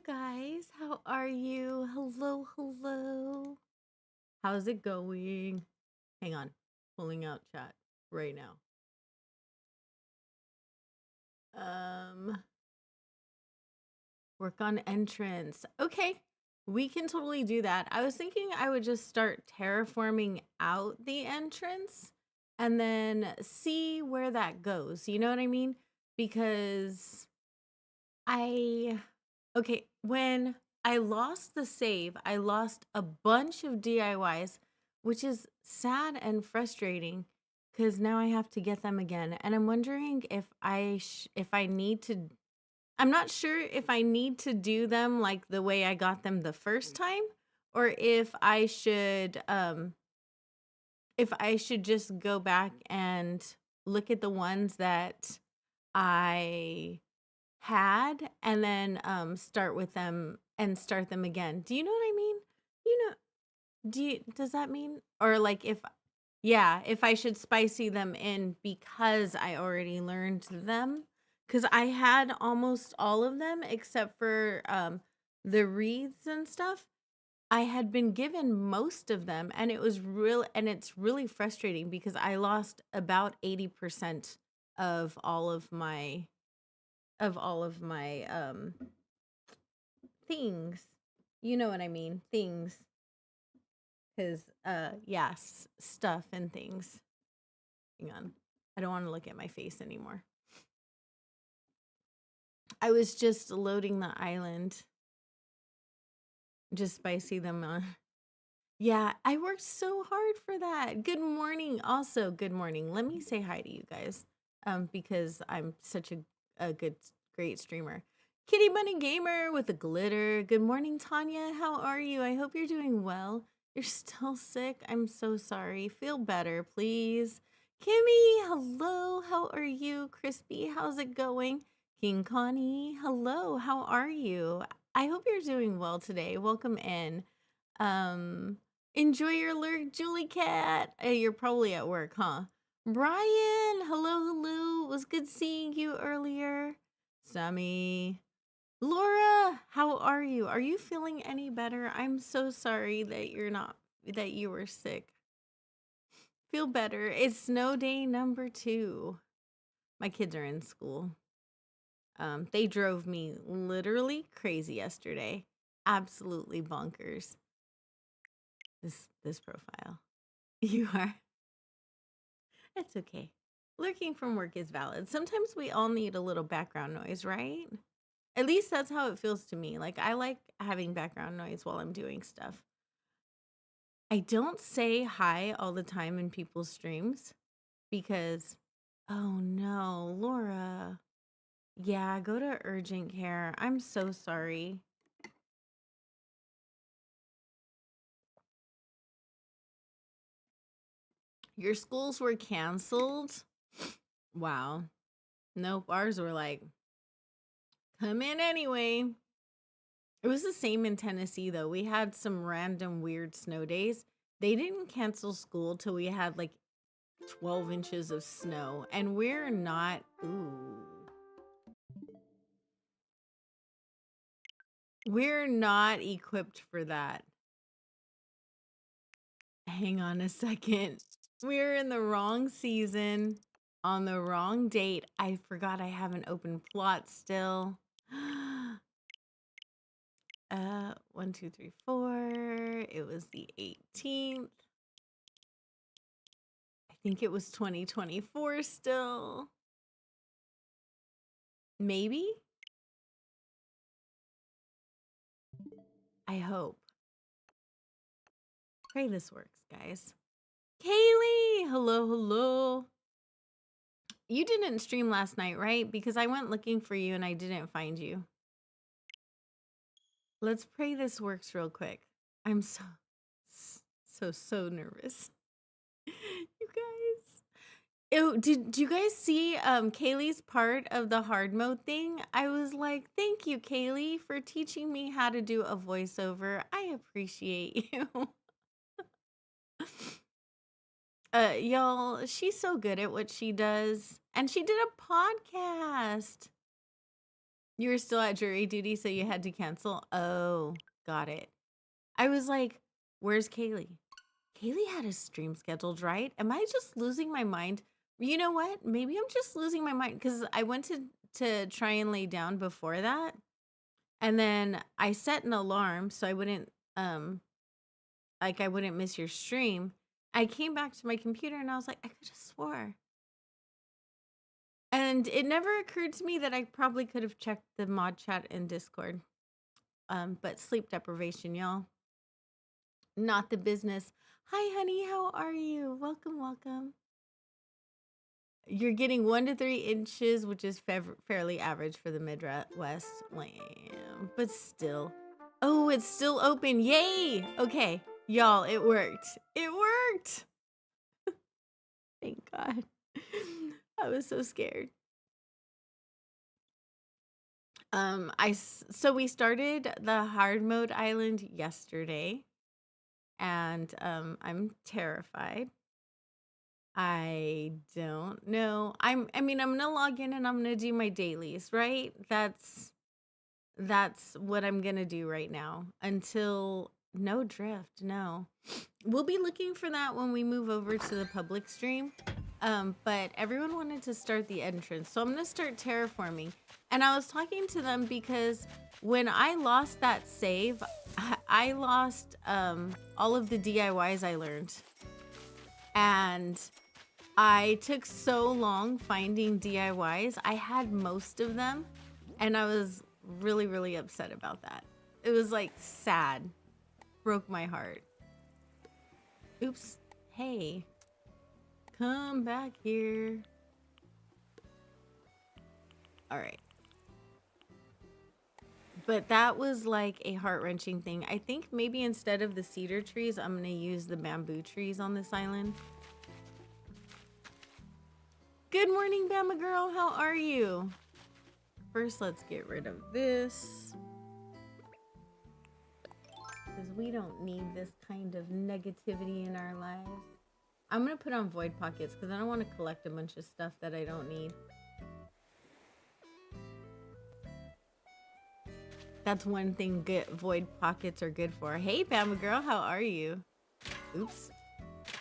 guys. How are you? Hello, hello. How's it going? Hang on. Pulling out chat right now. Um, Work on entrance. Okay. We can totally do that. I was thinking I would just start terraforming out the entrance and then see where that goes. You know what I mean? Because I okay, when I lost the save, I lost a bunch of DIYs, which is sad and frustrating because now I have to get them again. And I'm wondering if I need to. I'm not sure if I need to do them like the way I got them the first time, or if I should just go back and look at the ones that I had and then start with them and start them again. Do you know what I mean? You know, does that mean, or like if yeah, if I should spicy them in because I already learned them, cuz I had almost all of them except for the wreaths and stuff. I had been given most of them and it's really frustrating because I lost about 80% of all of my things. You know what I mean? Things. Cause yes, stuff and things. Hang on. I don't want to look at my face anymore. I was just loading the island. Just spicy them on. Yeah, I worked so hard for that. Good morning. Also, good morning. Let me say hi to you guys. Because I'm such a great streamer. Kitty Bunny Gamer with the glitter. Good morning, Tanya. How are you? I hope you're doing well. You're still sick. I'm so sorry. Feel better, please. Kimmy, hello. How are you? Crispy, how's it going? King Connie, hello. How are you? I hope you're doing well today. Welcome in. Um, Enjoy your lurk, Julie Cat. You're probably at work, huh? Brian, hello, hello. It was good seeing you earlier. Sammy. Laura, how are you? Are you feeling any better? I'm so sorry that that you were sick. Feel better. It's snow day number 2. My kids are in school. They drove me literally crazy yesterday. Absolutely bonkers. This profile. You are. It's okay. Lurking from work is valid. Sometimes we all need a little background noise, right? At least that's how it feels to me. Like I like having background noise while I'm doing stuff. I don't say hi all the time in people's streams because oh no, Laura. Yeah, go to urgent care. I'm so sorry. Your schools were canceled? Wow. Nope, ours were like, come in anyway. It was the same in Tennessee, though. We had some random weird snow days. They didn't cancel school till we had like 12 inches of snow, and we're not, ooh, we're not equipped for that. Hang on a second. We're in the wrong season on the wrong date. I forgot I have an open plot still. 1, 2, 3, 4. It was the 18th. I think it was 2024 still. Maybe? I hope. Pray this works, guys. Kaylee! Hello, hello. You didn't stream last night, right? Because I went looking for you and I didn't find you. Let's pray this works real quick. I'm so nervous. You guys. Ew, did you guys see Kaylee's part of the hard mode thing? I was like, thank you, Kaylee, for teaching me how to do a voiceover. I appreciate you. Y'all, she's so good at what she does. And she did a podcast. You were still at jury duty, so you had to cancel? Oh, got it. I was like, where's Kaylee? Kaylee had a stream scheduled, right? Am I just losing my mind? You know what? Maybe I'm just losing my mind because I went to try and lay down before that. And then I set an alarm so I wouldn't I wouldn't miss your stream. I came back to my computer and I was like, I could have swore. And it never occurred to me that I probably could have checked the mod chat in Discord. But sleep deprivation, y'all. Not the business. Hi, honey. How are you? Welcome, welcome. You're getting 1 to 3 inches, which is fairly average for the Midwest. Lamb, but still. Oh, it's still open. Yay! Okay, y'all, it worked. It worked. Thank God. I was so scared. So we started the hard mode island yesterday, and I'm terrified. I don't know. I mean, I'm gonna log in and I'm gonna do my dailies, right? That's what I'm gonna do right now until no drift, no. We'll be looking for that when we move over to the public stream. But everyone wanted to start the entrance, so I'm gonna start terraforming. And I was talking to them because when I lost that save, I lost all of the DIYs I learned. And I took so long finding DIYs. I had most of them, and I was really, really upset about that. It was like sad. Broke my heart. Oops. Hey. Come back here. All right. But that was like a heart-wrenching thing. I think maybe instead of the cedar trees, I'm going to use the bamboo trees on this island. Good morning, Bama girl. How are you? First, let's get rid of this. Because we don't need this kind of negativity in our lives. I'm going to put on void pockets because I don't want to collect a bunch of stuff that I don't need. That's one thing good void pockets are good for. Hey, Bama girl. How are you? Oops.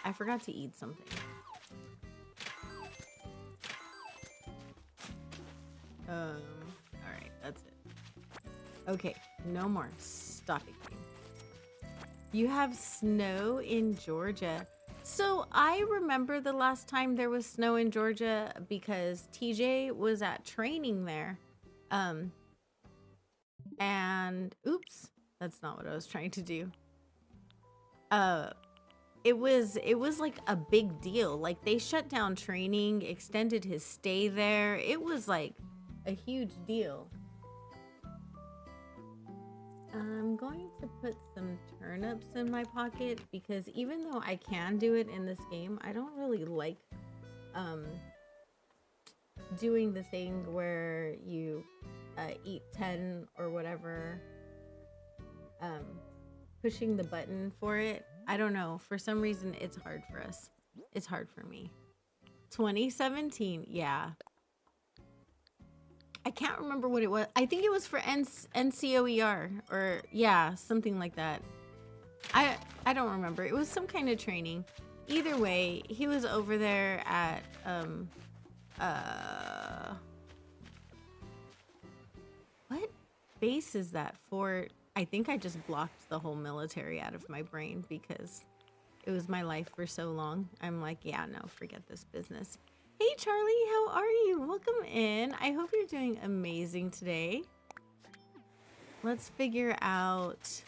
I forgot to eat something. Alright, that's it. Okay, no more. Stop it. You have snow in Georgia. So I remember the last time there was snow in Georgia because TJ was at training there. And oops, that's not what I was trying to do. It was like a big deal. Like they shut down training, extended his stay there. It was like a huge deal. I'm going to put some turnips in my pocket because even though I can do it in this game, I don't really like doing the thing where you eat 10 or whatever, pushing the button for it. I don't know. For some reason, it's hard for us. It's hard for me. 2017, yeah. I can't remember what it was. I think it was for NCOER or yeah, something like that. I don't remember. It was some kind of training. Either way, he was over there at what base is that for? I think I just blocked the whole military out of my brain because it was my life for so long. I'm like, yeah, no, forget this business. Hey, Charlie, how are you? Welcome in. I hope you're doing amazing today. Let's figure out.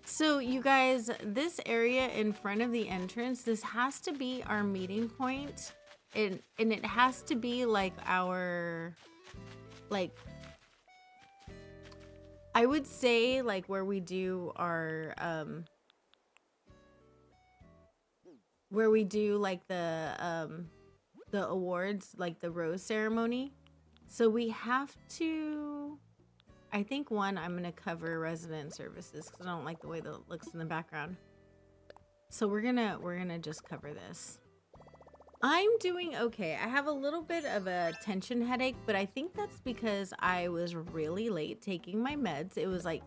So, you guys, this area in front of the entrance, this has to be our meeting point. And it has to be like our, like, I would say like where we do our, where we do like the awards, like the rose ceremony. So we have to, I think one, I'm gonna cover resident services because I don't like the way that it looks in the background. So we're gonna just cover this. I'm doing okay. I have a little bit of a tension headache, but I think that's because I was really late taking my meds. It was like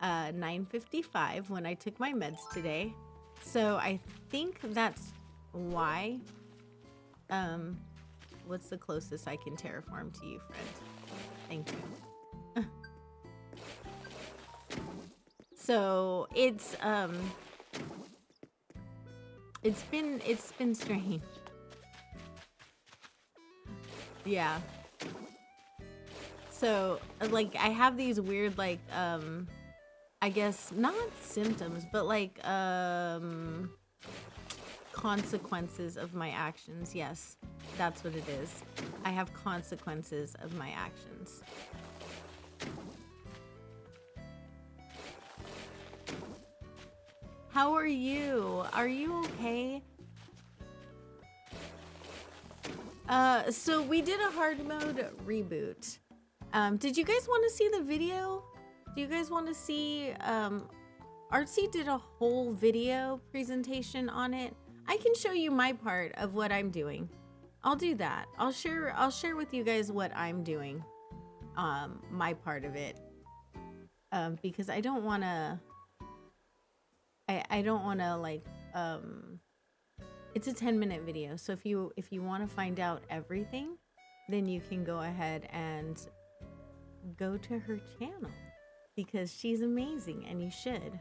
9:55 when I took my meds today. So I think that's why. What's the closest I can terraform to you, friend? Thank you. So it's been strange. Yeah. So like I have these weird like I guess not symptoms, but like consequences of my actions. Yes, that's what it is. I have consequences of my actions. How are you? Are you okay? So we did a hard mode reboot. Did you guys want to see the video? Do you guys want to see, Artsy did a whole video presentation on it. I can show you my part of what I'm doing. I'll do that. I'll share with you guys what I'm doing. My part of it. Because I don't want to, I don't want to like, it's a 10-minute video. So if you want to find out everything, then you can go ahead and go to her channel because she's amazing and you should.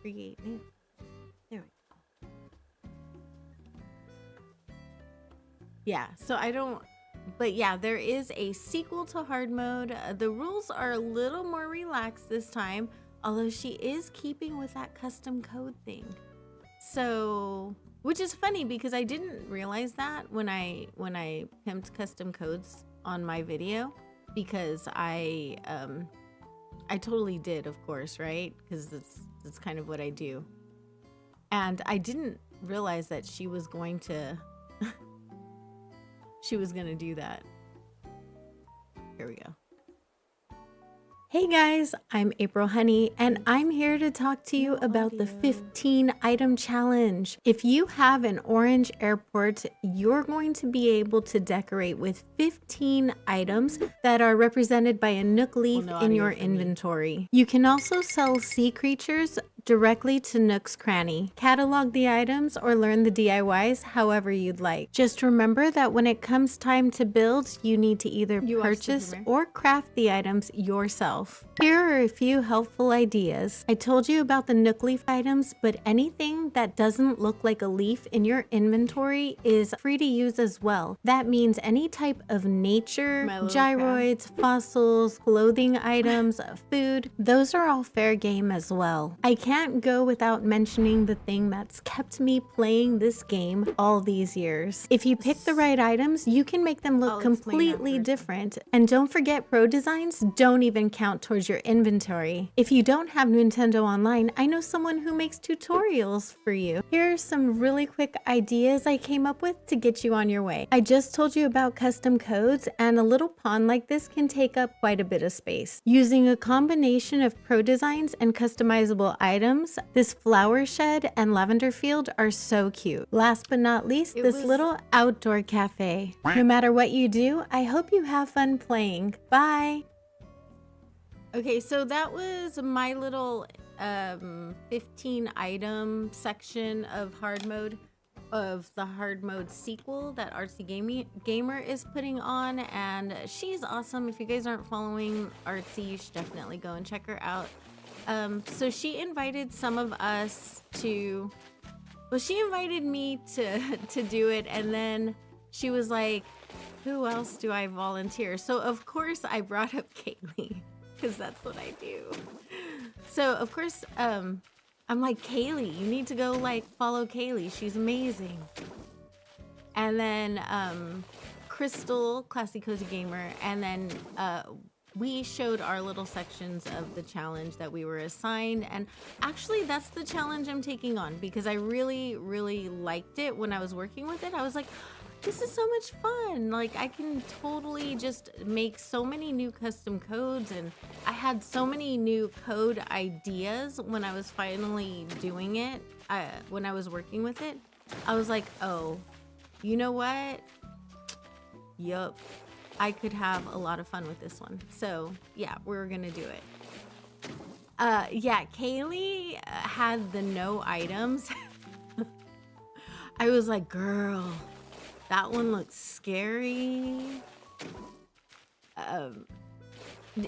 Create new. There we go. Yeah, so I don't, but yeah, there is a sequel to hard mode. The rules are a little more relaxed this time, although she is keeping with that custom code thing. So, which is funny because I didn't realize that when I pimped custom codes on my video, because I totally did, of course, right? Because that's kind of what I do. And I didn't realize that she was going to do that. Here we go. Hey guys, I'm April Honey, and I'm here to talk to you about the 15 item challenge. If you have an orange airport, you're going to be able to decorate with 15 items that are represented by a Nook leaf in your inventory. You can also sell sea creatures directly to Nook's Cranny. Catalog the items or learn the DIYs however you'd like. Just remember that when it comes time to build, you need to either purchase or craft the items yourself. Here are a few helpful ideas. I told you about the Nook leaf items, but anything that doesn't look like a leaf in your inventory is free to use as well. That means any type of nature, gyroids, fossils, clothing items, food, those are all fair game as well. I can't go without mentioning the thing that's kept me playing this game all these years. If you pick the right items, you can make them look completely different. And don't forget, pro designs don't even count towards your inventory. If you don't have Nintendo Online, I know someone who makes tutorials for you. Here are some really quick ideas I came up with to get you on your way. I just told you about custom codes, and a little pond like this can take up quite a bit of space. Using a combination of pro designs and customizable items, this flower shed and lavender field are so cute. Last but not least, this little outdoor cafe. No matter what you do, I hope you have fun playing. Bye! Okay, so that was my little 15 item section of hard mode, of the hard mode sequel that Artsy Gamer is putting on, and she's awesome. If you guys aren't following Artsy, you should definitely go and check her out. So she invited some of us to, well, she invited me to do it, and then she was like, who else do I volunteer? So of course I brought up Kaylee, because that's what I do. So of course, I'm like, Kaylee, you need to go like follow Kaylee. She's amazing. And then Crystal, Classy Cozy Gamer, and then we showed our little sections of the challenge that we were assigned. And actually that's the challenge I'm taking on because I really, really liked it when I was working with it. I was like, this is so much fun. Like I can totally just make so many new custom codes, and I had so many new code ideas when I was finally doing it. When I was working with it, I was like, oh, you know what? Yup. I could have a lot of fun with this one. So yeah, we're gonna do it. Yeah, Kaylee had the no items. I was like, girl, that one looks scary.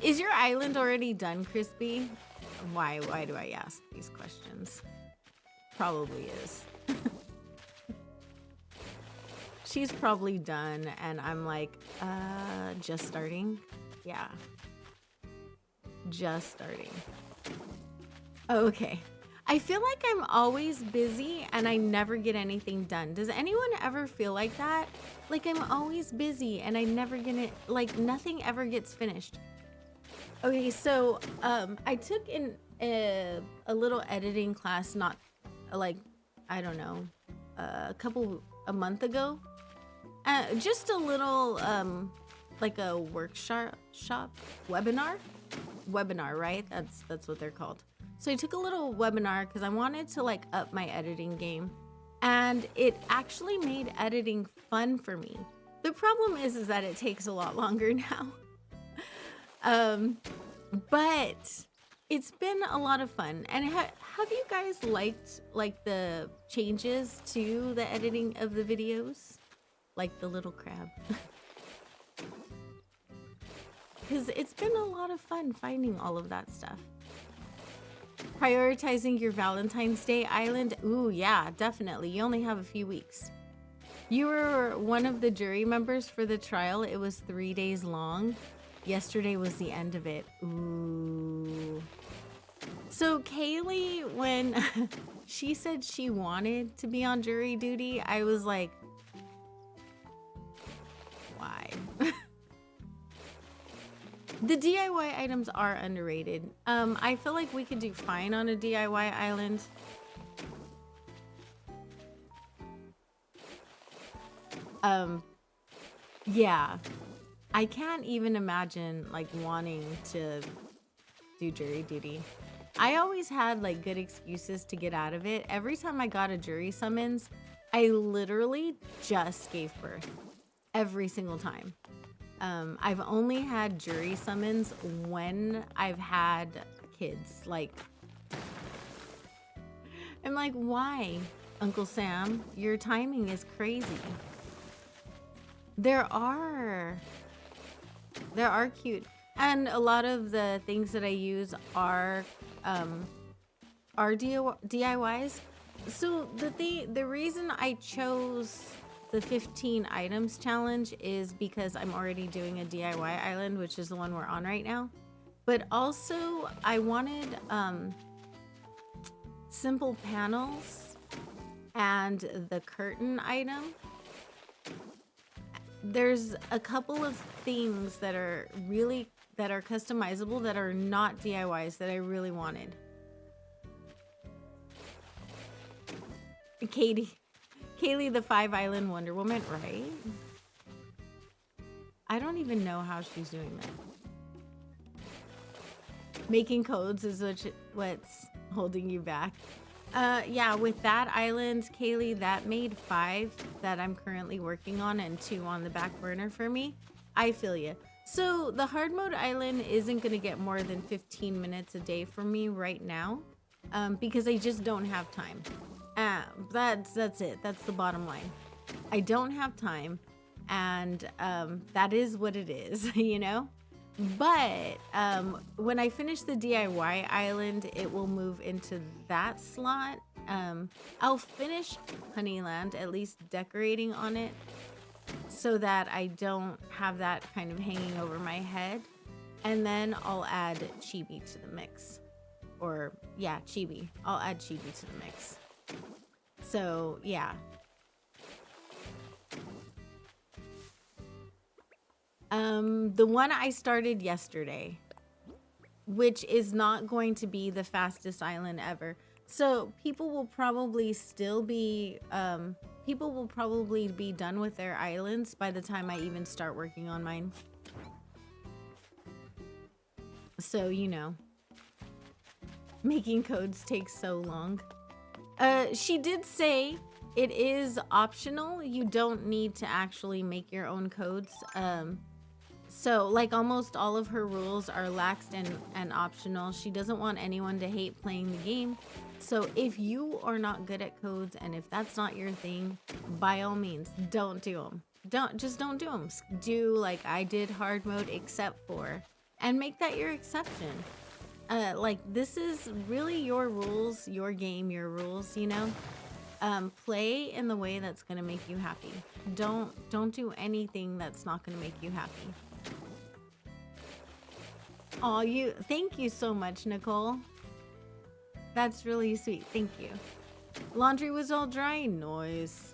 Is your island already done, Crispy? Why do I ask these questions? Probably is. She's probably done, and I'm like, just starting? Yeah. Just starting. Okay. I feel like I'm always busy and I never get anything done. Does anyone ever feel like that? Like I'm always busy and I never get it, like nothing ever gets finished. Okay, so I took a little editing class not like, I don't know, a month ago. Just a little like a workshop webinar, right? That's what they're called. So I took a little webinar because I wanted to like up my editing game, and it actually made editing fun for me. The problem is that it takes a lot longer now. But it's been a lot of fun. And have you guys liked like the changes to the editing of the videos? Like the little crab. Because it's been a lot of fun finding all of that stuff. Prioritizing your Valentine's Day island. Ooh, yeah, definitely. You only have a few weeks. You were one of the jury members for the trial. It was 3 days long. Yesterday was the end of it. Ooh. So Kaylee, when she said she wanted to be on jury duty, I was like, why? The DIY items are underrated. I feel like we could do fine on a DIY island. Yeah. I can't even imagine like wanting to do jury duty. I always had like good excuses to get out of it. Every time I got a jury summons, I literally just gave birth. Every single time. I've only had jury summons when I've had kids. Like, I'm like, why, Uncle Sam? Your timing is crazy. There are cute, and a lot of the things that I use are DIYs. So the reason I chose the 15 items challenge is because I'm already doing a DIY island, which is the one we're on right now. But also I wanted simple panels and the curtain item. There's a couple of things that are customizable that are not DIYs that I really wanted. Kaylee, the 5 Island Wonder Woman, right? I don't even know how she's doing that. Making codes is what's holding you back. Yeah, with that island, Kaylee, that made 5 that I'm currently working on and 2 on the back burner for me. I feel you. So the hard mode island isn't going to get more than 15 minutes a day for me right now because I just don't have time. That's it. That's the bottom line. I don't have time, and that is what it is, you know? But when I finish the DIY island, it will move into that slot. I'll finish Honeyland, at least decorating on it, so that I don't have that kind of hanging over my head. And then I'll add Chibi to the mix. Or, yeah, Chibi. I'll add Chibi to the mix. So, yeah. The one I started yesterday, which is not going to be the fastest island ever. So people will probably still be people will probably be done with their islands by the time I even start working on mine. So, you know, making codes takes so long. She did say it is optional. You don't need to actually make your own codes. So like almost all of her rules are laxed and optional. She doesn't want anyone to hate playing the game. So if you are not good at codes and if that's not your thing, by all means, don't do them. Don't do them. Do like I did hard mode except for, and make that your exception. Like this is really your rules, your game, your rules, you know? Play in the way that's gonna make you happy. Don't do anything that's not gonna make you happy. Oh, thank you so much, Nicole. That's really sweet. Thank you. Laundry was all dry. Noise.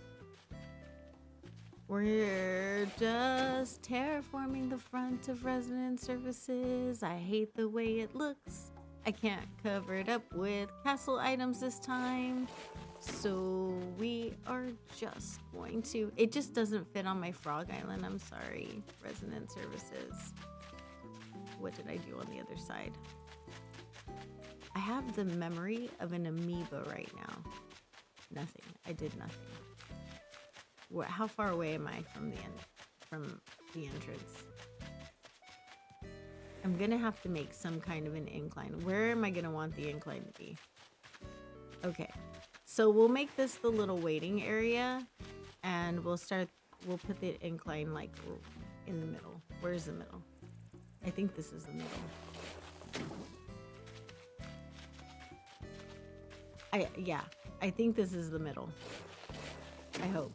We're just terraforming the front of resident services. I hate the way it looks. I can't cover it up with castle items this time. So we are just going to... It just doesn't fit on my frog island. I'm sorry, resident services. What did I do on the other side? I have the memory of an amoeba right now. Nothing. I did nothing. How far away am I from the entrance? I'm gonna have to make some kind of an incline. Where am I gonna want the incline to be? Okay, so we'll make this the little waiting area, and we'll put the incline like in the middle. Where's the middle? I think this is the middle. I think this is the middle. I hope.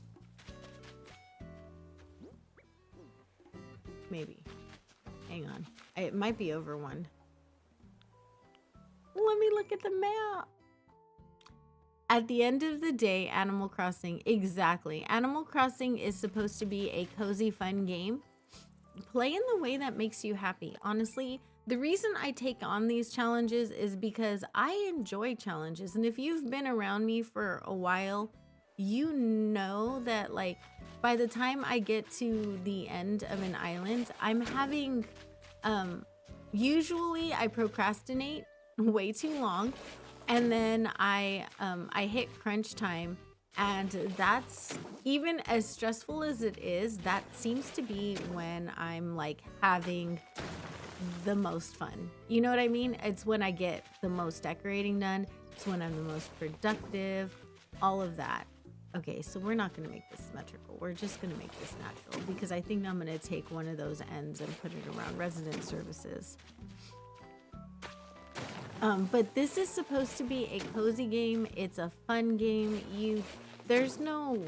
Maybe. Hang on. It might be over one. Let me look at the map. At the end of the day, Animal Crossing, exactly. Animal Crossing is supposed to be a cozy, fun game. Play in the way that makes you happy. Honestly, the reason I take on these challenges is because I enjoy challenges. And if you've been around me for a while, you know that like by the time I get to the end of an island, I'm having, usually I procrastinate way too long. And then I hit crunch time. And that's, even as stressful as it is, that seems to be when I'm like having the most fun. You know what I mean? It's when I get the most decorating done. It's when I'm the most productive, all of that. Okay, so we're not gonna make this symmetrical. We're just gonna make this natural because I think I'm gonna take one of those ends and put it around resident services. But this is supposed to be a cozy game. It's a fun game. There's no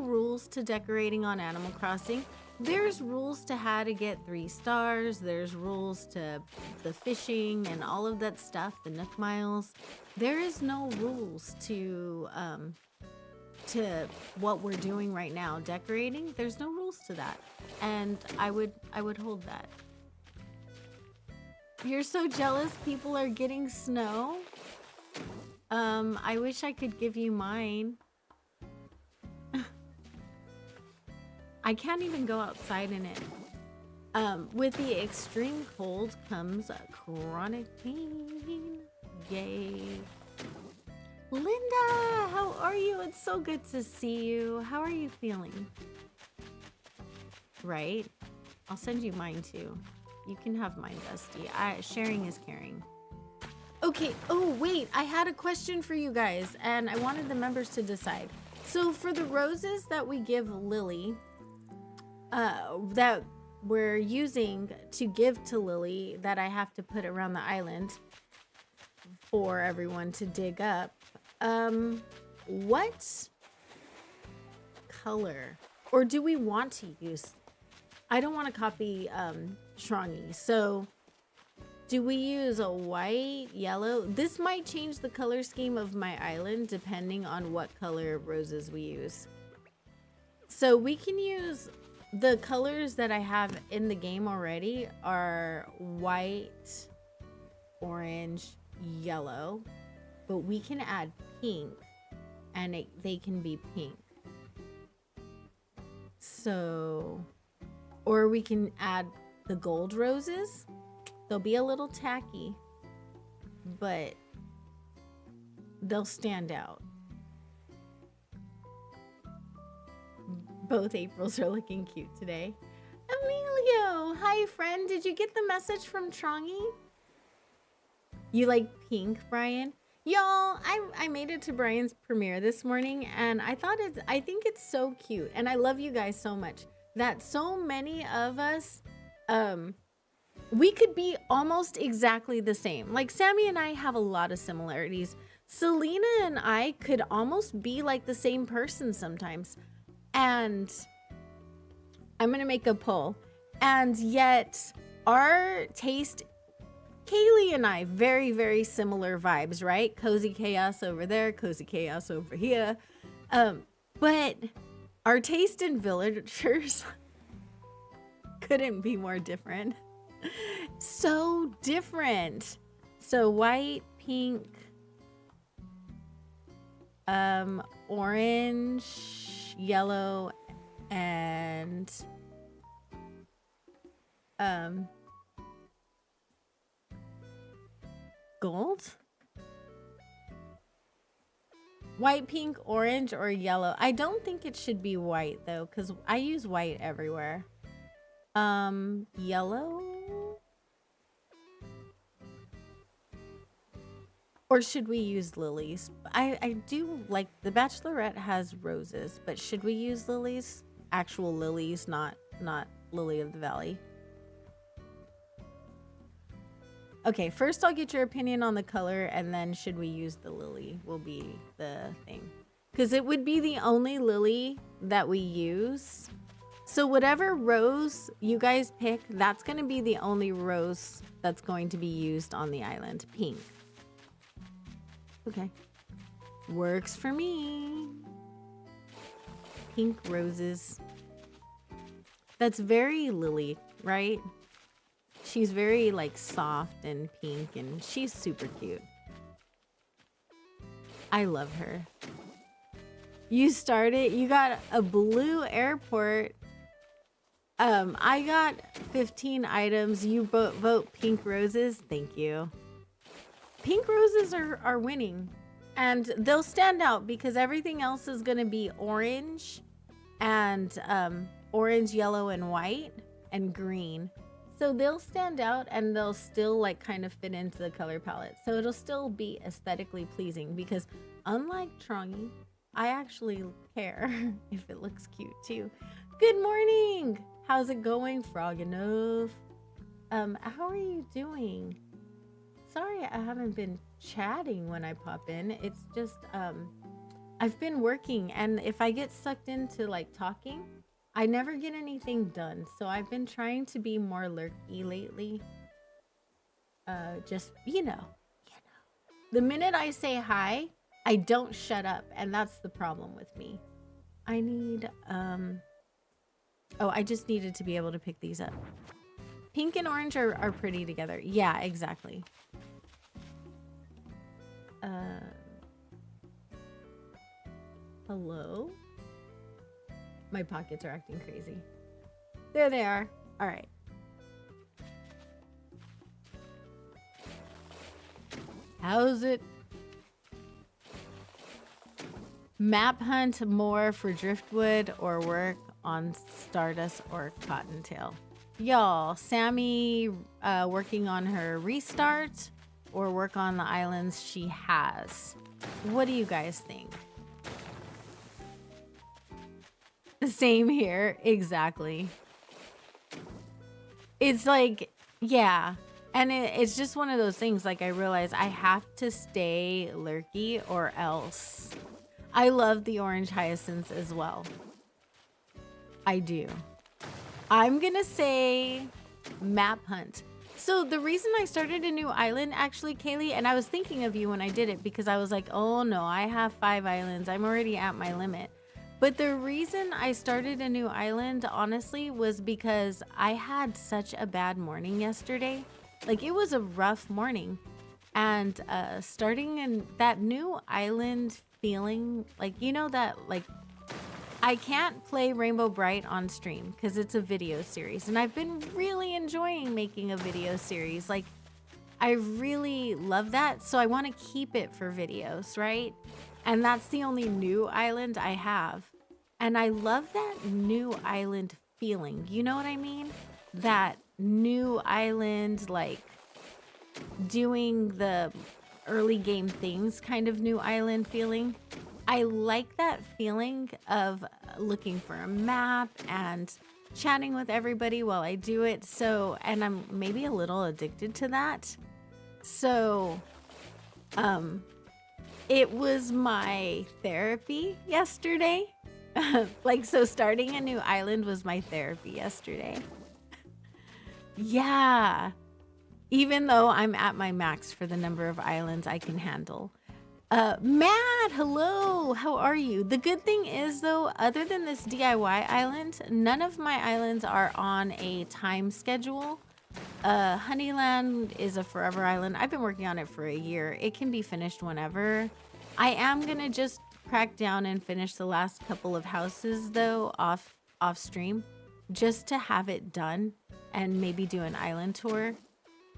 rules to decorating on Animal Crossing. There's rules to how to get 3 stars. There's rules to the fishing and all of that stuff, the Nook Miles. There is no rules to what we're doing right now, decorating. There's no rules to that. And I would hold that. You're so jealous people are getting snow. I wish I could give you mine. I can't even go outside in it. With the extreme cold comes chronic pain. Yay. Linda, how are you? It's so good to see you. How are you feeling? Right? I'll send you mine too. You can have mine, bestie. Sharing is caring. Okay, oh wait, I had a question for you guys and I wanted the members to decide. So for the roses that we give Lily, that we're using to give to Lily that I have to put around the island for everyone to dig up, what color, or do we want to use? I don't want to copy Shrongy, so do we use a white, yellow? This might change the color scheme of my island depending on what color roses we use. So we can use the colors that I have in the game already are white, orange, yellow, but we can add pink and they can be pink. So, or we can add the gold roses. They'll be a little tacky, but they'll stand out. Both Aprils are looking cute today. Emilio, hi friend. Did you get the message from Trongy? You like pink, Brian? Y'all, I made it to Brian's premiere this morning, and I think it's so cute, and I love you guys so much that so many of us, we could be almost exactly the same. Like Sammy and I have a lot of similarities. Selena and I could almost be like the same person sometimes, and I'm gonna make a poll, and yet our taste. Kaylee and I, very, very similar vibes, right? Cozy chaos over there, cozy chaos over here. But our taste in villagers couldn't be more different. So different. So white, pink, orange, yellow, and gold? White, pink, orange, or yellow? I don't think it should be white though, because I use white everywhere. Yellow? Or should we use lilies? I do like, the Bachelorette has roses, but should we use lilies? Actual lilies, not Lily of the Valley. Okay, first I'll get your opinion on the color, and then should we use the lily will be the thing. Because it would be the only lily that we use. So whatever rose you guys pick, that's going to be the only rose that's going to be used on the island. Pink. Okay. Works for me. Pink roses. That's very Lily, right? She's very like soft and pink, and she's super cute. I love her. You started, you got a blue airport. I got 15 items. You vote pink roses. Thank you. Pink roses are winning, and they'll stand out because everything else is going to be orange and orange, yellow, and white and green. So they'll stand out, and they'll still like kind of fit into the color palette. So it'll still be aesthetically pleasing because unlike Trongy, I actually care if it looks cute too. Good morning. How's it going, Frog Enough? How are you doing? Sorry, I haven't been chatting when I pop in. It's just, I've been working, and if I get sucked into like talking, I never get anything done. So I've been trying to be more lurky lately. Just, you know. The minute I say hi, I don't shut up, and that's the problem with me. I need, oh, I just needed to be able to pick these up. Pink and orange are pretty together. Yeah, exactly. Hello? My pockets are acting crazy. There they are. All right. How's it? Map hunt more for driftwood or work on Stardust or Cottontail. Y'all, Sammy working on her restart or work on the islands she has. What do you guys think? Same here, exactly. It's like, yeah. And it's just one of those things, like I realize I have to stay lurky or else. I love the orange hyacinths as well. I do. I'm gonna say map hunt. So the reason I started a new island, actually, Kaylee, and I was thinking of you when I did it because I was like, oh no, I have 5 islands. I'm already at my limit. But the reason I started a new island, honestly, was because I had such a bad morning yesterday. Like, it was a rough morning. And starting in that new island feeling, like, you know, that, like, I can't play Rainbow Bright on stream because it's a video series, and I've been really enjoying making a video series. Like, I really love that, so I want to keep it for videos, right? And that's the only new island I have. And I love that new island feeling. You know what I mean? That new island, like doing the early game things kind of new island feeling. I like that feeling of looking for a map and chatting with everybody while I do it. So, and I'm maybe a little addicted to that. So, it was my therapy yesterday. Like, so starting a new island was my therapy yesterday. Yeah. Even though I'm at my max for the number of islands I can handle. Matt, hello. How are you? The good thing is, though, other than this DIY island, none of my islands are on a time schedule. Honeyland is a forever island. I've been working on it for a year. It can be finished whenever. I am gonna just crack down and finish the last couple of houses, though, off stream, just to have it done and maybe do an island tour.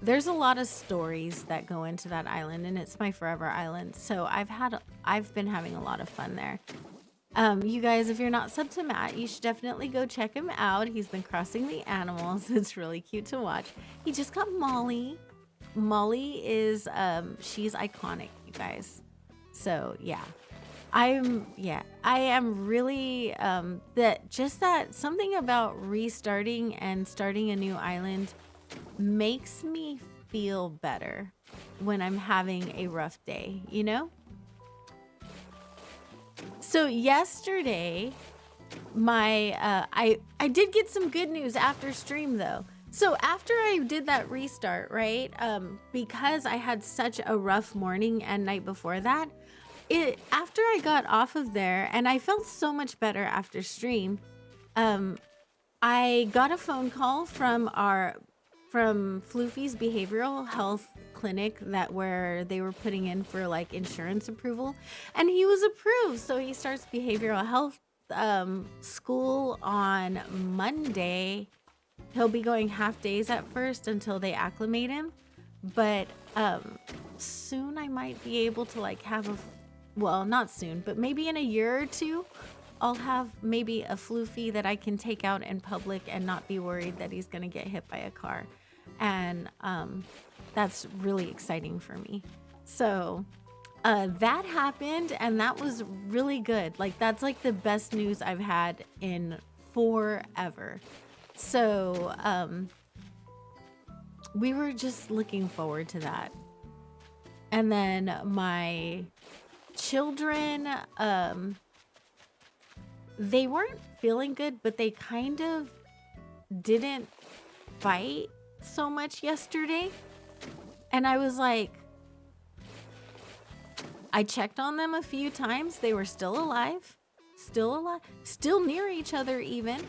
There's a lot of stories that go into that island, and it's my forever island. So I've been having a lot of fun there. You guys, if you're not subbed to Matt, you should definitely go check him out. He's been crossing the animals. It's really cute to watch. He just got Molly. Molly is she's iconic, you guys. So yeah. I am really that something about restarting and starting a new island makes me feel better when I'm having a rough day, you know? So yesterday, I did get some good news after stream though. So after I did that restart, right? Because I had such a rough morning and night before that, after I got off of there and I felt so much better after stream, I got a phone call from Floofy's behavioral health clinic where they were putting in for like insurance approval, and he was approved. So he starts behavioral health school on Monday. He'll be going half days at first until they acclimate him, but soon I might be able to like have well, not soon, but maybe in a year or two, I'll have maybe a Floofy that I can take out in public and not be worried that he's gonna get hit by a car. And that's really exciting for me. So that happened, and that was really good. Like, that's like the best news I've had in forever. So we were just looking forward to that. And then my children, they weren't feeling good, but they kind of didn't fight so much yesterday. And I was like, I checked on them a few times. They were still alive, still near each other even.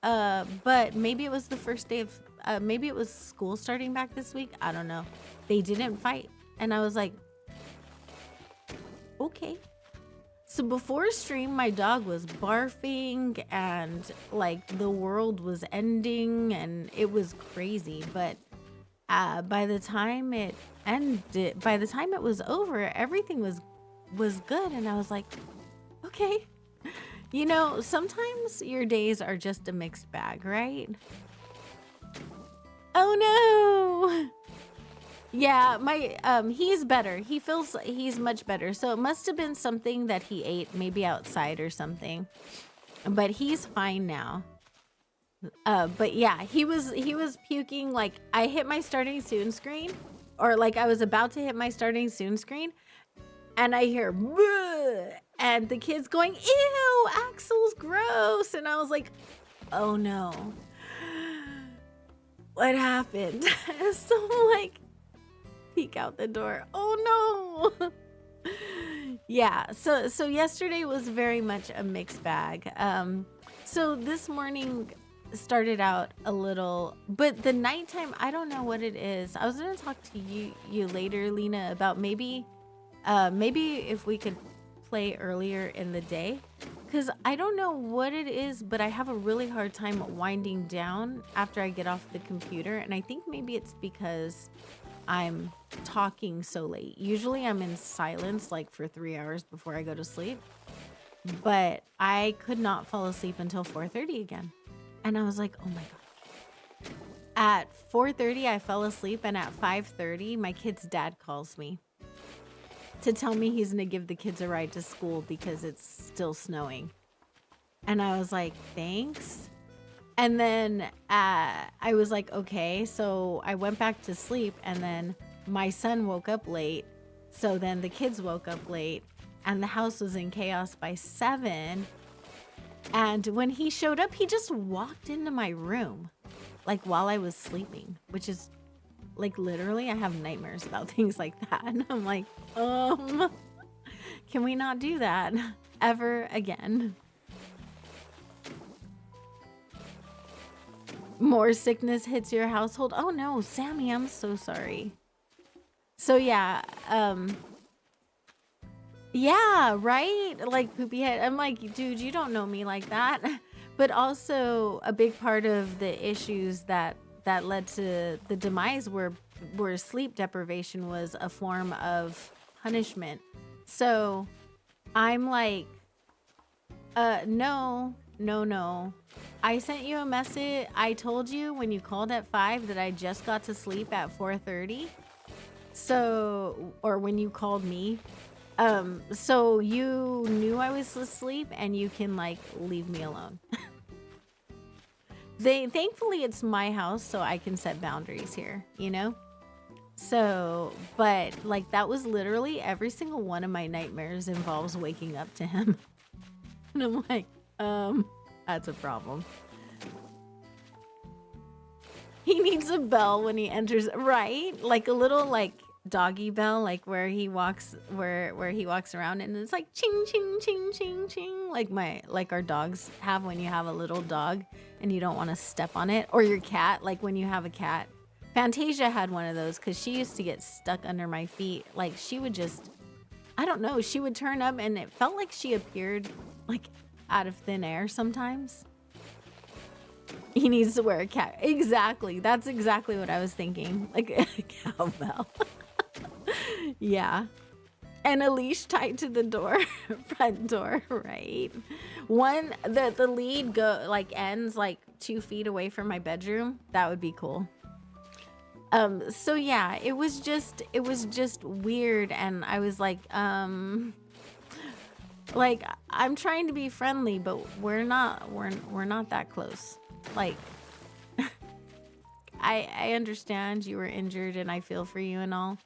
But maybe it was the first day of, maybe it was school starting back this week. I don't know. They didn't fight. And I was like, okay. So before stream, my dog was barfing and like the world was ending and it was crazy. But by the time it ended, by the time it was over, everything was good. And I was like, okay. You know, sometimes your days are just a mixed bag, right? Oh no. Yeah, he's better. He feels he's much better. So it must have been something that he ate, maybe outside or something. But he's fine now. But yeah, he was puking. Like, I hit my starting soon screen, or like I was about to hit my starting soon screen, and I hear "Bleh," and the kid's going, "Ew, Axel's gross," and I was like, "Oh no, what happened?" So like, peek out the door. Oh no. Yeah, so yesterday was very much a mixed bag. So this morning started out a little, but the nighttime, I don't know what it is. I was gonna talk to you later, Lena, about maybe if we could play earlier in the day, Because I don't know what it is, but I have a really hard time winding down after I get off the computer. And I think maybe it's because I'm talking so late. Usually I'm in silence like for 3 hours before I go to sleep. But I could not fall asleep until 4:30 again. And I was like, oh my God. At 4:30, I fell asleep. And at 5:30, my kid's dad calls me to tell me he's going to give the kids a ride to school because it's still snowing. And I was like, thanks. And then I was like, okay. So I went back to sleep, and then my son woke up late. So then the kids woke up late, and the house was in chaos by 7. And when he showed up, he just walked into my room like while I was sleeping, which is like literally I have nightmares about things like that. And I'm like, can we not do that ever again? More sickness hits your household. Oh no, Sammy, I'm so sorry. So yeah, yeah, right? Like poopy head. I'm like, dude, you don't know me like that. But also a big part of the issues that led to the demise were sleep deprivation was a form of punishment. So I'm like, no. I sent you a message. I told you when you called at 5 that I just got to sleep at 4:30. So, or when you called me. So you knew I was asleep and you can like leave me alone. Thankfully it's my house, so I can set boundaries here, you know? So, but like that was literally every single one of my nightmares involves waking up to him. And I'm like, that's a problem. He needs a bell when he enters, right? Like a little like doggy bell, like where he walks around, and it's like ching ching ching ching ching, like our dogs have when you have a little dog and you don't want to step on it, or your cat, like when you have a cat. Fantasia had one of those because she used to get stuck under my feet. Like she would just, I don't know, she would turn up and it felt like she appeared like out of thin air sometimes. He needs to wear a cat. Exactly. That's exactly what I was thinking. Like a cowbell. Yeah. And a leash tied to the door, front door, right? One, the lead ends like 2 feet away from my bedroom. That would be cool. So yeah, it was just weird. And I was like, I'm trying to be friendly, but we're not that close. Like, I understand you were injured and I feel for you and all,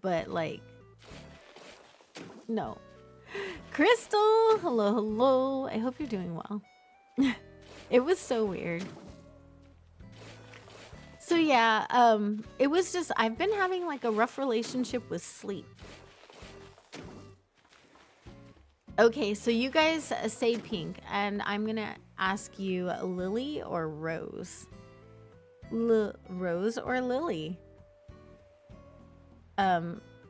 but like, no. Crystal, hello. I hope you're doing well. It was so weird. So yeah, it was just, I've been having like a rough relationship with sleep. Okay, so you guys say pink, and I'm gonna ask you Lily or Rose? Rose or Lily?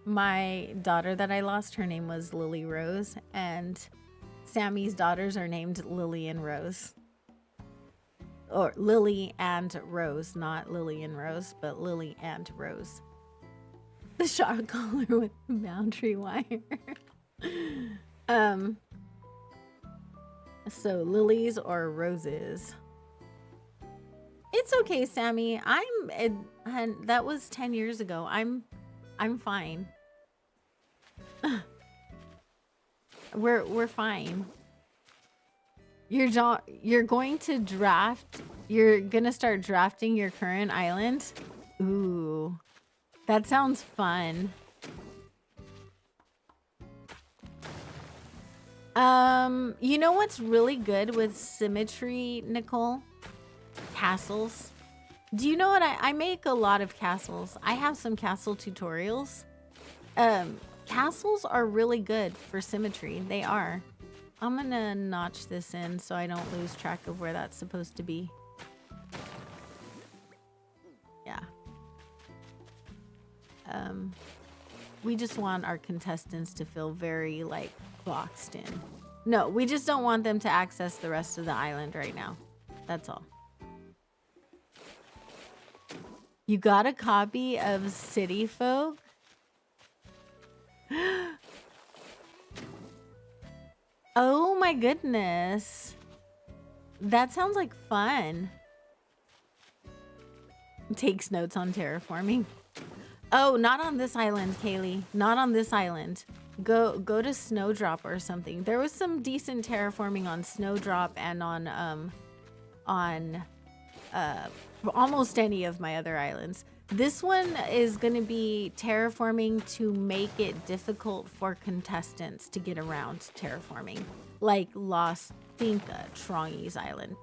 My daughter that I lost, her name was Lily Rose, and Sammy's daughters are named Lily and Rose. Or Lily and Rose, not Lily and Rose, but Lily and Rose. The shot collar with the boundary wire. So lilies or roses? It's okay, Sammy. That was 10 years ago. I'm fine. We're fine. You're going to draft. You're gonna start drafting your current island. Ooh, that sounds fun. You know what's really good with symmetry, Nicole? Castles. Do you know what I make a lot of castles? I have some castle tutorials. Castles are really good for symmetry. They are. I'm gonna notch this in so I don't lose track of where that's supposed to be. Yeah. We just want our contestants to feel very like boxed in. No, we just don't want them to access the rest of the island right now. That's all. You got a copy of City Folk? Oh my goodness. That sounds like fun. Takes notes on terraforming. Oh, not on this island, Kaylee. Not on this island. Go to Snowdrop or something. There was some decent terraforming on Snowdrop and on almost any of my other islands. This one is going to be terraforming to make it difficult for contestants to get around terraforming, like Lost Finca, Trongy's island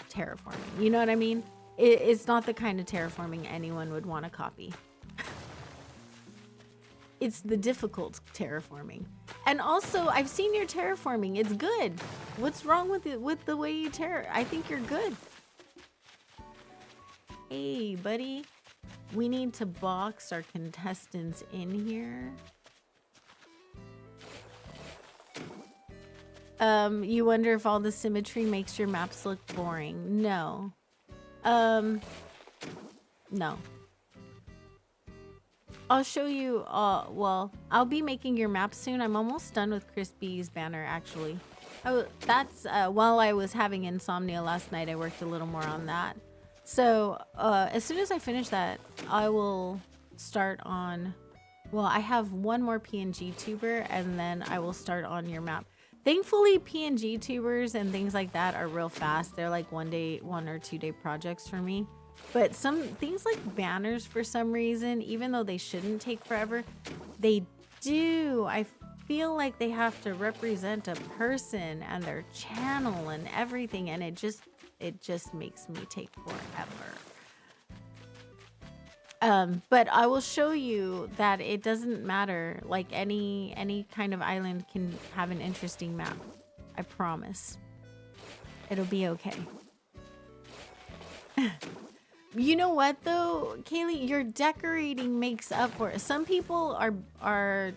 terraforming. You know what I mean? It's not the kind of terraforming anyone would want to copy. It's the difficult terraforming. And also, I've seen your terraforming. It's good. What's wrong with it, with the way you I think you're good. Hey, buddy. We need to box our contestants in here. You wonder if all the symmetry makes your maps look boring. No. No. I'll show you, well, I'll be making your map soon. I'm almost done with Crispy's banner, actually. Oh, that's, while I was having insomnia last night, I worked a little more on that. So, as soon as I finish that, I will start on, well, I have one more PNG tuber, and then I will start on your map. Thankfully, PNG tubers and things like that are real fast. They're like 1 or 2 day projects for me. But some things like banners, for some reason, even though they shouldn't take forever, they do. I feel like they have to represent a person and their channel and everything, and it just makes me take forever. But I will show you that it doesn't matter. Like any kind of island can have an interesting map. I promise. It'll be okay. You know what though, Kaylee? Your decorating makes up for it. Some people are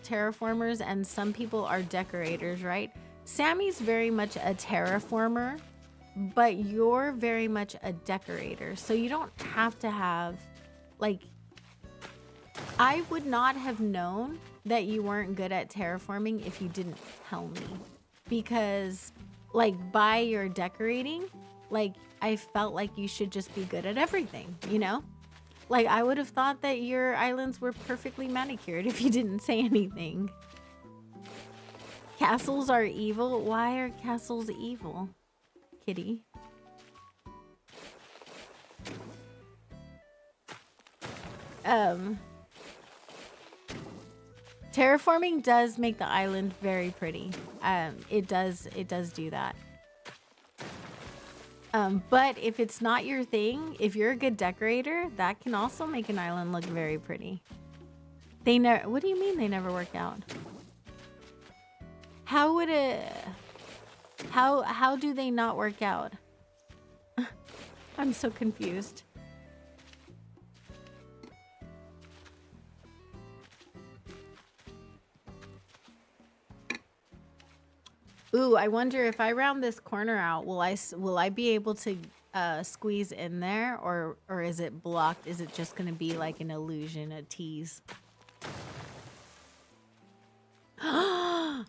terraformers and some people are decorators, right? Sammy's very much a terraformer, but you're very much a decorator. So you don't have to have, like, I would not have known that you weren't good at terraforming if you didn't tell me. Because, like, by your decorating, like, I felt like you should just be good at everything, you know? Like, I would have thought that your islands were perfectly manicured if you didn't say anything. Castles are evil? Why are castles evil, kitty? Terraforming does make the island very pretty. It does do that. But if it's not your thing, if you're a good decorator, that can also make an island look very pretty. They never. What do you mean they never work out? How would it? How do they not work out? I'm so confused. Ooh, I wonder if I round this corner out, will I be able to squeeze in there, or is it blocked? Is it just gonna be like an illusion, a tease? I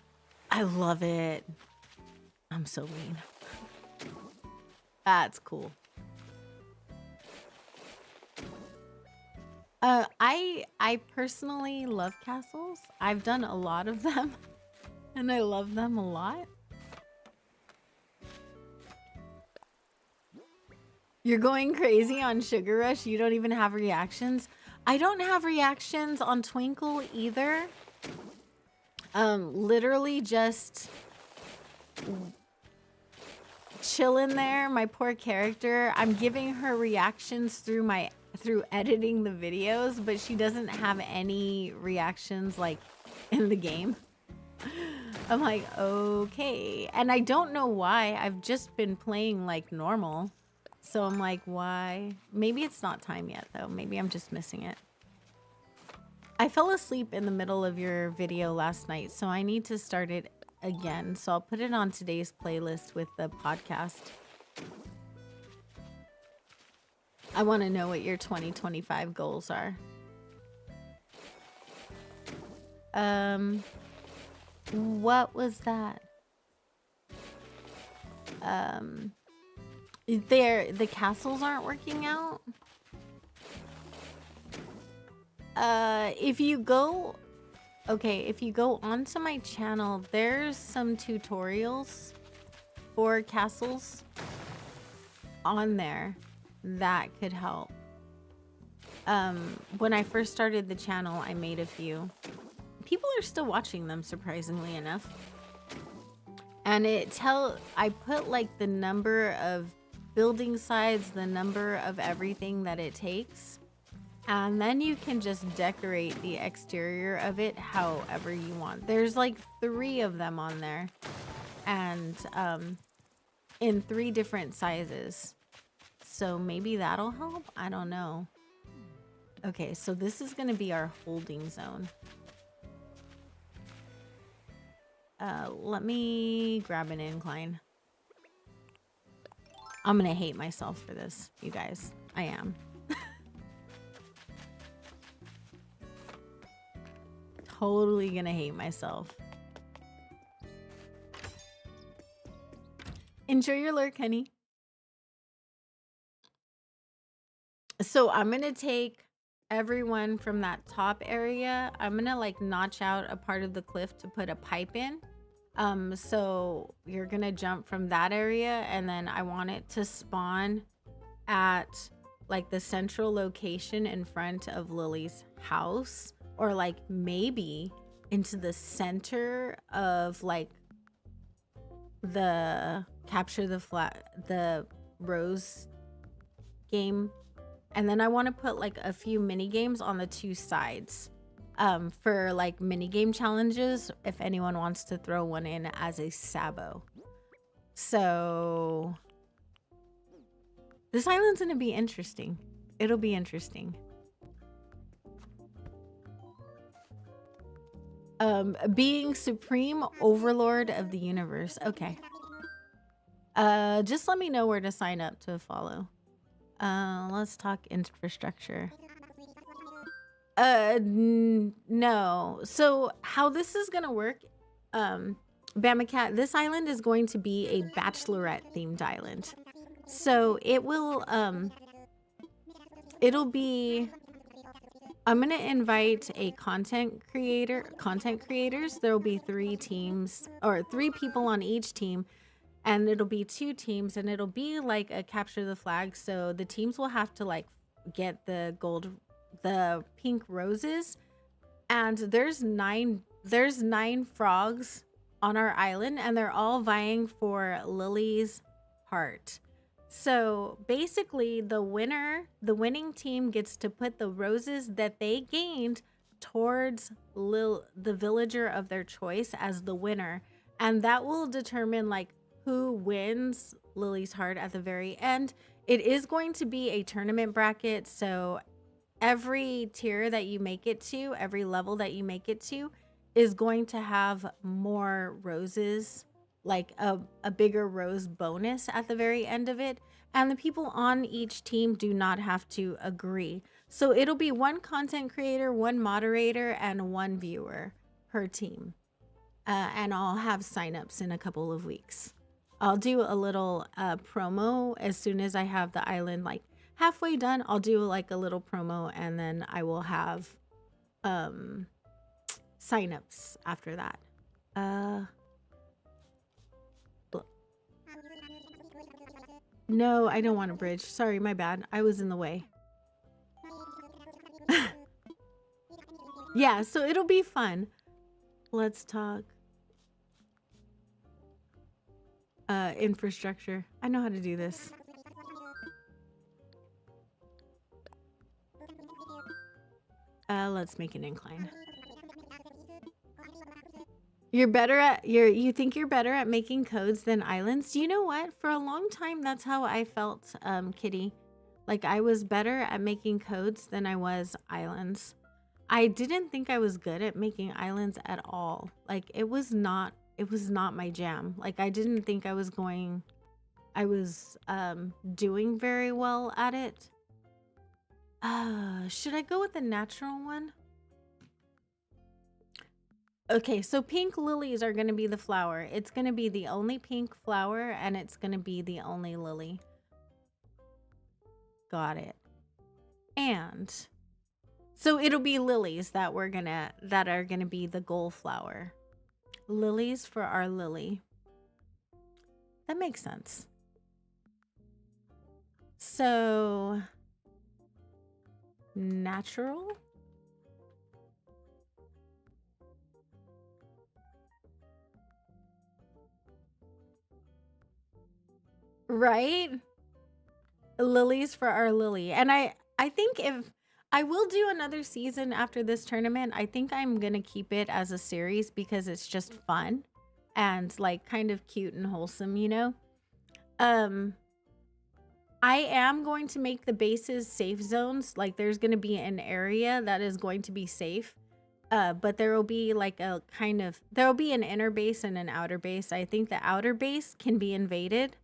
love it. I'm so mean. That's cool. I personally love castles. I've done a lot of them. And I love them a lot. You're going crazy on Sugar Rush. You don't even have reactions. I don't have reactions on Twinkle either. Literally just chilling there. My poor character. I'm giving her reactions through editing the videos, but she doesn't have any reactions like in the game. I'm like, okay. And I don't know why. I've just been playing like normal. So I'm like, why? Maybe it's not time yet, though. Maybe I'm just missing it. I fell asleep in the middle of your video last night, so I need to start it again, so I'll put it on today's playlist with the podcast. I want to know what your 2025 goals are. What was that? The castles aren't working out. If you go onto my channel, there's some tutorials for castles on there that could help. When I first started the channel, I made a few. People are still watching them, surprisingly enough. And I put like the number of building sides, the number of everything that it takes. And then you can just decorate the exterior of it however you want. There's like 3 of them on there. And in 3 different sizes. So maybe that'll help? I don't know. Okay, so this is going to be our holding zone. Let me grab an incline. I'm going to hate myself for this, you guys. I am. Totally going to hate myself. Enjoy your lurk, honey. So I'm going to take everyone from that top area. I'm going to like notch out a part of the cliff to put a pipe in. So you're going to jump from that area, and then I want it to spawn at like the central location in front of Lily's house, or like maybe into the center of like the capture the rose game. And then I want to put like a few mini games on the 2 sides for like mini game challenges if anyone wants to throw one in as a sabo. So this island's going to be interesting. It'll be interesting. Being supreme overlord of the universe. Okay. Just let me know where to sign up to follow. Let's talk infrastructure. No. So how this is gonna work, Bamacat, this island is going to be a bachelorette themed island. So it will, it'll be, I'm gonna invite a content creators. There'll be 3 teams, or 3 people on each team. And it'll be 2 teams, and it'll be like a capture the flag. So the teams will have to like get the pink roses. And there's 9 frogs on our island, and they're all vying for Lily's heart. So basically the winning team gets to put the roses that they gained towards the villager of their choice as the winner. And that will determine like who wins Lily's heart at the very end. It is going to be a tournament bracket, so every tier that you make it to, every level that you make it to, is going to have more roses, like a bigger rose bonus at the very end of it. And the people on each team do not have to agree. So it'll be 1 content creator, 1 moderator, and 1 viewer per team. And I'll have signups in a couple of weeks. I'll do a little promo as soon as I have the island like halfway done. I'll do like a little promo, and then I will have signups after that. No, I don't want a bridge. Sorry, my bad. I was in the way. Yeah, so it'll be fun. Let's talk. Infrastructure. I know how to do this. Let's make an incline. You think you're better at making codes than islands? Do you know what? For a long time, that's how I felt, Kitty. Like I was better at making codes than I was islands. I didn't think I was good at making islands at all. Like it was not It was not my jam. Like, I didn't think I was doing very well at it. Should I go with the natural one? Okay, so pink lilies are going to be the flower. It's going to be the only pink flower, and it's going to be the only lily. Got it. And so it'll be lilies that are going to be the goal flower. Lilies for our lily. That makes sense. So natural. Right? Lilies for our lily. And I think if I will do another season after this tournament, I think I'm going to keep it as a series because it's just fun and like kind of cute and wholesome, you know? I am going to make the bases safe zones. Like there's going to be an area that is going to be safe. But there will be like there will be an inner base and an outer base. I think the outer base can be invaded.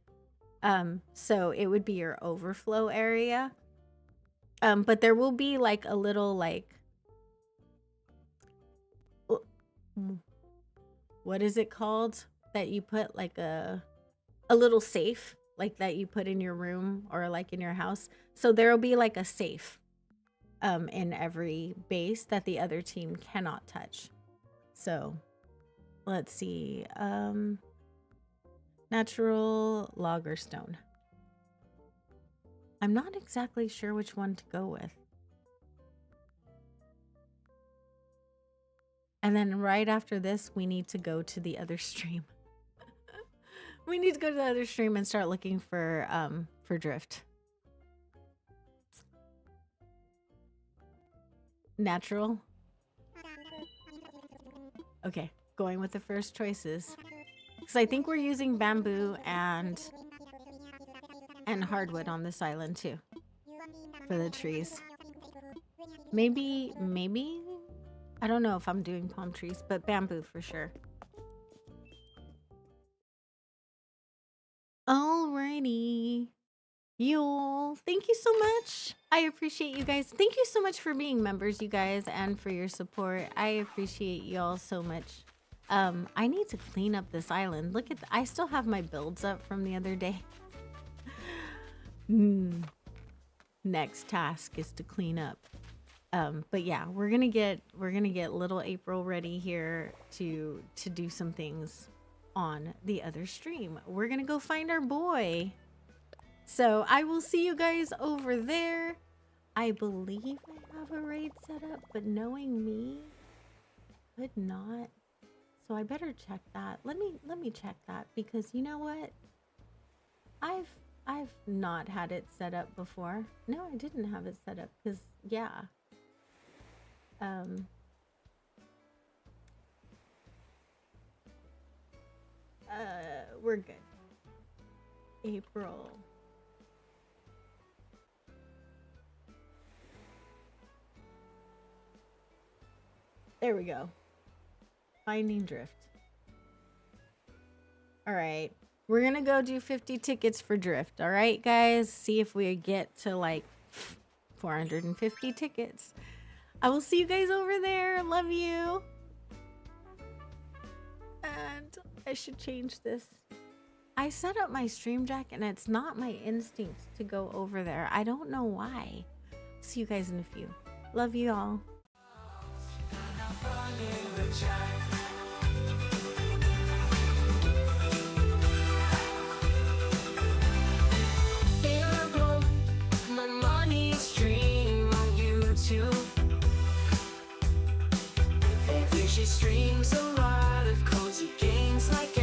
So it would be your overflow area. But there will be like a little like, what is it called? That you put like a little safe, like that you put in your room or like in your house. So there will be like a safe in every base that the other team cannot touch. So let's see. Natural log or stone. I'm not exactly sure which one to go with. And then right after this, we need to go to the other stream. We need to go to the other stream and start looking for drift. Natural. Okay, going with the first choices. Because I think we're using bamboo and hardwood on this island too. For the trees. Maybe, I don't know if I'm doing palm trees, but bamboo for sure. Alrighty. Yule, thank you so much. I appreciate you guys. Thank you so much for being members, you guys, and for your support. I appreciate y'all so much. I need to clean up this island. Look at I still have my builds up from the other day. Next task is to clean up. But yeah, we're gonna get little April ready here to do some things on the other stream. We're gonna go find our boy. So I will see you guys over there. I believe I have a raid set up, but knowing me, could not. So I better check that. Let me check that because you know what? I've not had it set up before. No, I didn't have it set up because yeah. We're good. April. There we go. Finding drift. All right. We're going to go do 50 tickets for drift. All right, guys? See if we get to like 450 tickets. I will see you guys over there. Love you. And I should change this. I set up my stream jack and it's not my instinct to go over there. I don't know why. See you guys in a few. Love you all. My money stream on YouTube. She streams a lot of cozy games like